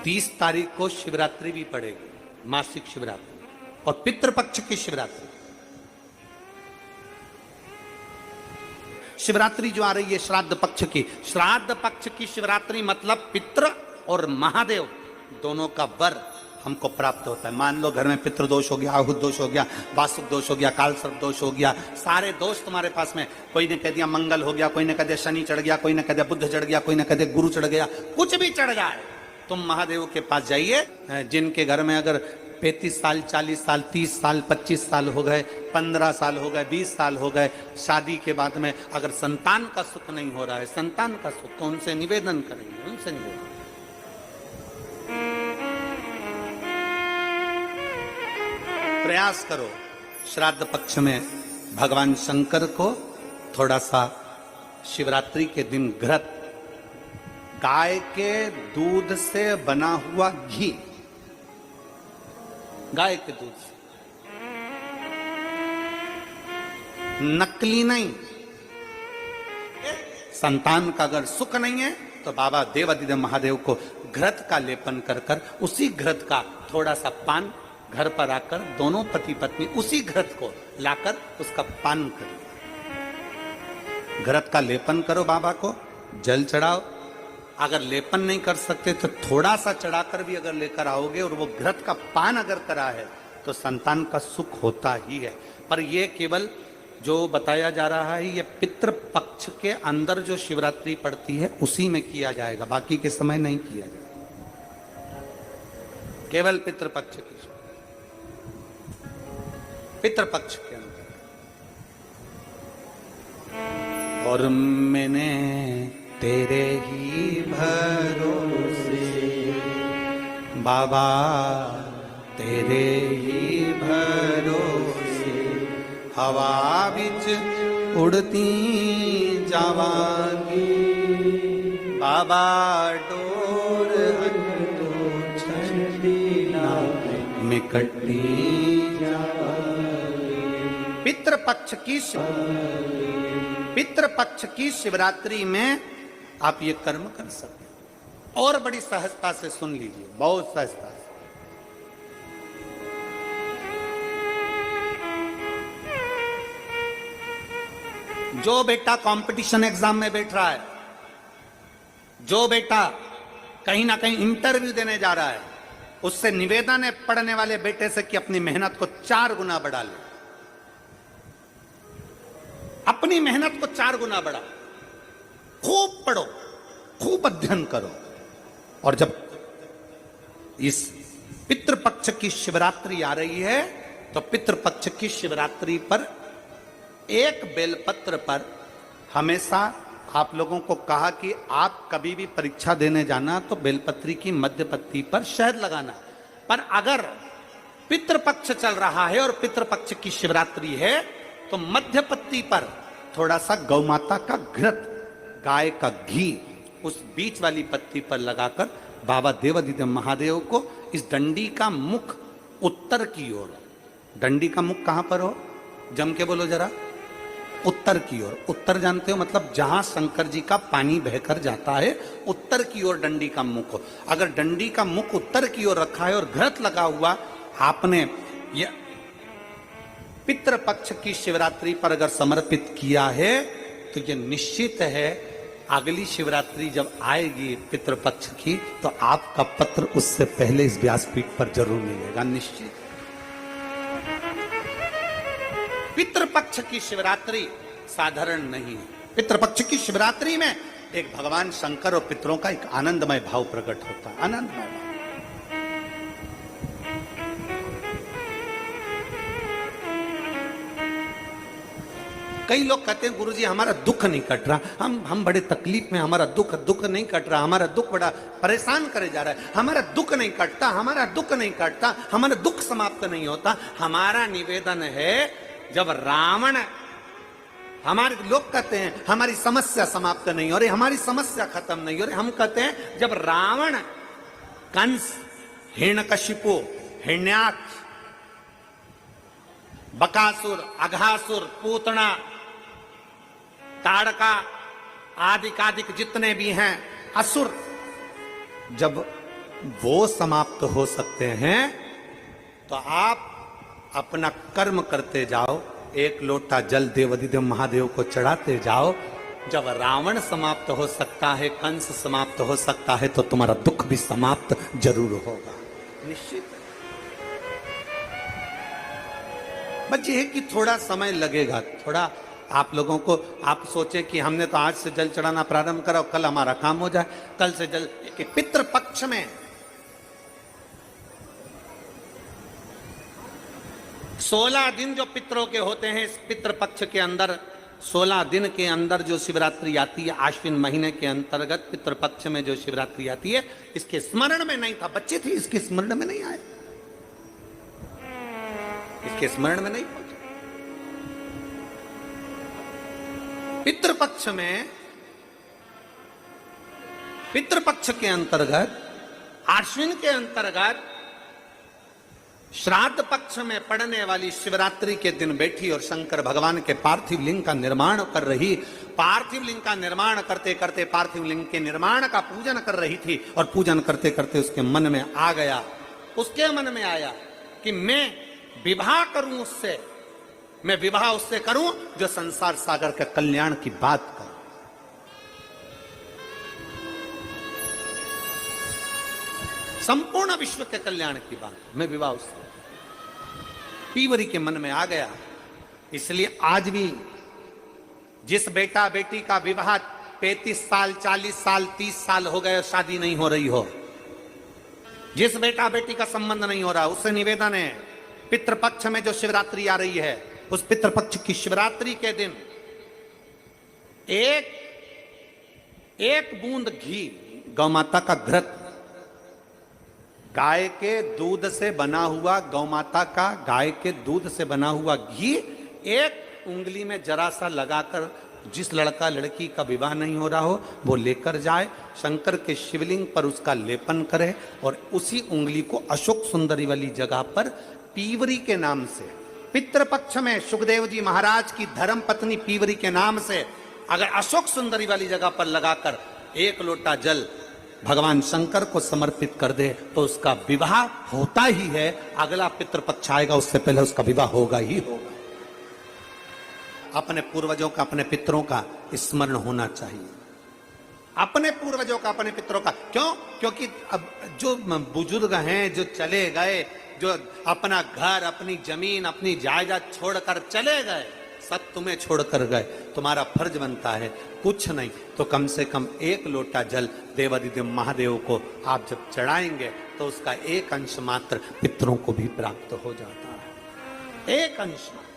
30 तारीख को शिवरात्रि भी पड़ेगी, मासिक शिवरात्रि, और पितृपक्ष की शिवरात्रि। शिवरात्रि जो आ रही है श्राद्ध पक्ष की, श्राद्ध पक्ष की शिवरात्रि मतलब पितृ और महादेव दोनों का वर हमको प्राप्त होता है। मान लो घर में पितृदोष हो गया, आहुत दोष हो गया, वासुक दोष हो गया, कालसर्प दोष हो गया, सारे दोष तुम्हारे पास में, कोई ने कह दिया मंगल हो गया, कोई ने कह दिया शनि चढ़ गया, कोई ने कह दिया बुध चढ़ गया, कोई ने कह दिया गुरु चढ़ गया, कुछ भी चढ़ जाए, तुम महादेव के पास जाइए। जिनके घर में अगर 35 साल, 40 साल, 30 साल, 25 साल हो गए, 15 साल हो गए, 20 साल हो गए, शादी के बाद में अगर संतान का सुख नहीं हो रहा है, संतान का सुख, तो उनसे निवेदन करेंगे, उनसे निवेदन। प्रयास करो श्राद्ध पक्ष में भगवान शंकर को थोड़ा सा शिवरात्रि के दिन घृत, गाय के दूध से बना हुआ घी, गाय के दूध से, नकली नहीं। संतान का अगर सुख नहीं है तो बाबा देवादिदेव महादेव को घृत का लेपन कर कर उसी घृत का थोड़ा सा पान घर पर आकर दोनों पति पत्नी उसी घृत को लाकर उसका पान करो, घृत का लेपन करो, बाबा को जल चढ़ाओ। अगर लेपन नहीं कर सकते तो थोड़ा सा चढ़ाकर भी अगर लेकर आओगे और वो घृत का पान अगर करा है तो संतान का सुख होता ही है। पर ये केवल जो बताया जा रहा है ये पितृपक्ष के अंदर जो शिवरात्रि पड़ती है उसी में किया जाएगा, बाकी के समय नहीं किया जाएगा, केवल पितृपक्ष की, पितृपक्ष के अंदर। और मैंने तेरे ही भरोसे बाबा, तेरे ही भरोसे हवा बिच उड़ती जावांगी, बाबा डोर तो छड़ी ना मिकटी जावांगी। पितृपक्ष की शिवरात्रि में आप ये कर्म कर सकते हैं। और बड़ी सहजता से सुन लीजिए, बहुत सहजता से। जो बेटा कंपटीशन एग्जाम में बैठ रहा है, जो बेटा कहीं ना कहीं इंटरव्यू देने जा रहा है, उससे निवेदन है पढ़ने वाले बेटे से कि अपनी मेहनत को 4 गुना बढ़ा ले, अपनी मेहनत को 4 गुना बढ़ाओ, खूब पढ़ो, खूब अध्ययन करो। और जब इस पितृपक्ष की शिवरात्रि आ रही है तो पितृपक्ष की शिवरात्रि पर एक बेलपत्र पर हमेशा आप लोगों को कहा कि आप कभी भी परीक्षा देने जाना तो बेलपत्री की मध्य पत्ती पर शहद लगाना। पर अगर पितृपक्ष चल रहा है और पितृपक्ष की शिवरात्रि है तो मध्य पत्ती पर थोड़ा सा गौ माता का घृत, गाय का घी उस बीच वाली पत्ती पर लगाकर बाबा देवादिदेव महादेव को इस डंडी का मुख उत्तर की ओर, डंडी का मुख कहां पर हो, जम के बोलो जरा, उत्तर की ओर। उत्तर जानते हो मतलब जहां शंकर जी का पानी बहकर जाता है, उत्तर की ओर डंडी का मुख हो। अगर डंडी का मुख उत्तर की ओर रखा है और घृत लगा हुआ आपने ये पितृपक्ष की शिवरात्रि पर अगर समर्पित किया है तो ये निश्चित है अगली शिवरात्रि जब आएगी पितृपक्ष की तो आपका पत्र उससे पहले इस व्यासपीठ पर जरूर मिलेगा, निश्चित। पितृपक्ष की शिवरात्रि साधारण नहीं है। पितृपक्ष की शिवरात्रि में एक भगवान शंकर और पितरों का एक आनंदमय भाव प्रकट होता है, आनंदमय भाव। कई लोग कहते हैं गुरुजी हमारा दुख नहीं कट रहा, हम बड़े तकलीफ में, हमारा दुख नहीं कट रहा, हमारा दुख बड़ा परेशान करे जा रहा है, हमारा दुख नहीं कटता, हमारा दुख नहीं कटता, हमारा दुख समाप्त नहीं होता। हमारा निवेदन है जब रावण, हमारे लोग कहते हैं हमारी समस्या समाप्त नहीं हो रही, हमारी समस्या खत्म नहीं हो रही। हम कहते हैं जब रावण, कंस, हिरण्यकशिपु, हिरण्याक्ष, बकासुर, अघासुर, पूतना, ताड़का आदि जितने भी हैं असुर, जब वो समाप्त हो सकते हैं, तो आप अपना कर्म करते जाओ, एक लोटा जल देवाधिदेव महादेव को चढ़ाते जाओ। जब रावण समाप्त हो सकता है, कंस समाप्त हो सकता है, तो तुम्हारा दुख भी समाप्त जरूर होगा, निश्चित। बस ये है कि थोड़ा समय लगेगा, थोड़ा आप लोगों को, आप सोचें कि हमने तो आज से जल चढ़ाना प्रारंभ करा, कल हमारा काम हो जाए, कल से जल कि पितृपक्ष में 16 दिन जो पितरों के होते हैं, इस पितृपक्ष के अंदर 16 दिन के अंदर जो शिवरात्रि आती है, आश्विन महीने के अंतर्गत पितृपक्ष में जो शिवरात्रि आती है, इसके स्मरण में नहीं था, बच्चे थे, इसके स्मरण में नहीं आए, इसके स्मरण में नहीं पहुंचे। पितृपक्ष में, पितृपक्ष के अंतर्गत, आश्विन के अंतर्गत श्राद्ध पक्ष में पड़ने वाली शिवरात्रि के दिन बैठी और शंकर भगवान के पार्थिव लिंग का निर्माण कर रही, पार्थिव लिंग का निर्माण करते करते पार्थिव लिंग के निर्माण का पूजन कर रही थी, और पूजन करते करते उसके मन में आ गया, उसके मन में आया कि मैं विवाह करूं उससे, मैं विवाह उससे करूं जो संसार सागर के कल्याण की बात करे। संपूर्ण विश्व के कल्याण की बात, मैं विवाह उससे, पीवरी के मन में आ गया। इसलिए आज भी जिस बेटा बेटी का विवाह 35 साल 40 साल 30 साल हो गए, शादी नहीं हो रही हो, जिस बेटा बेटी का संबंध नहीं हो रहा, उससे निवेदन है, पितृपक्ष में जो शिवरात्रि आ रही है, उस पितृपक्ष की शिवरात्रि के दिन एक बूंद घी, गौ माता का घृत, गाय के दूध से बना हुआ, गौ माता का गाय के दूध से बना हुआ घी एक उंगली में जरा सा लगाकर, जिस लड़का लड़की का विवाह नहीं हो रहा हो वो लेकर जाए, शंकर के शिवलिंग पर उसका लेपन करे, और उसी उंगली को अशोक सुंदरी वाली जगह पर पीवरी के नाम से, पितृपक्ष में सुखदेव जी महाराज की धर्म पत्नी पीवरी के नाम से अगर अशोक सुंदरी वाली जगह पर लगाकर एक लोटा जल भगवान शंकर को समर्पित कर दे, तो उसका विवाह होता ही है। अगला पितृपक्ष आएगा, उससे पहले उसका विवाह होगा ही होगा। अपने पूर्वजों का, अपने पितरों का स्मरण होना चाहिए, अपने पूर्वजों का, अपने पितरों का। क्यों? क्योंकि अब जो बुजुर्ग हैं, जो चले गए, जो अपना घर, अपनी जमीन, अपनी जायदाद छोड़कर चले गए, सब तुम्हें छोड़कर गए, तुम्हारा फर्ज बनता है, कुछ नहीं तो कम से कम एक लोटा जल देवाधिदेव महादेव को आप जब चढ़ाएंगे, तो उसका एक अंश मात्र पितरों को भी प्राप्त हो जाता है, एक अंश मात्र।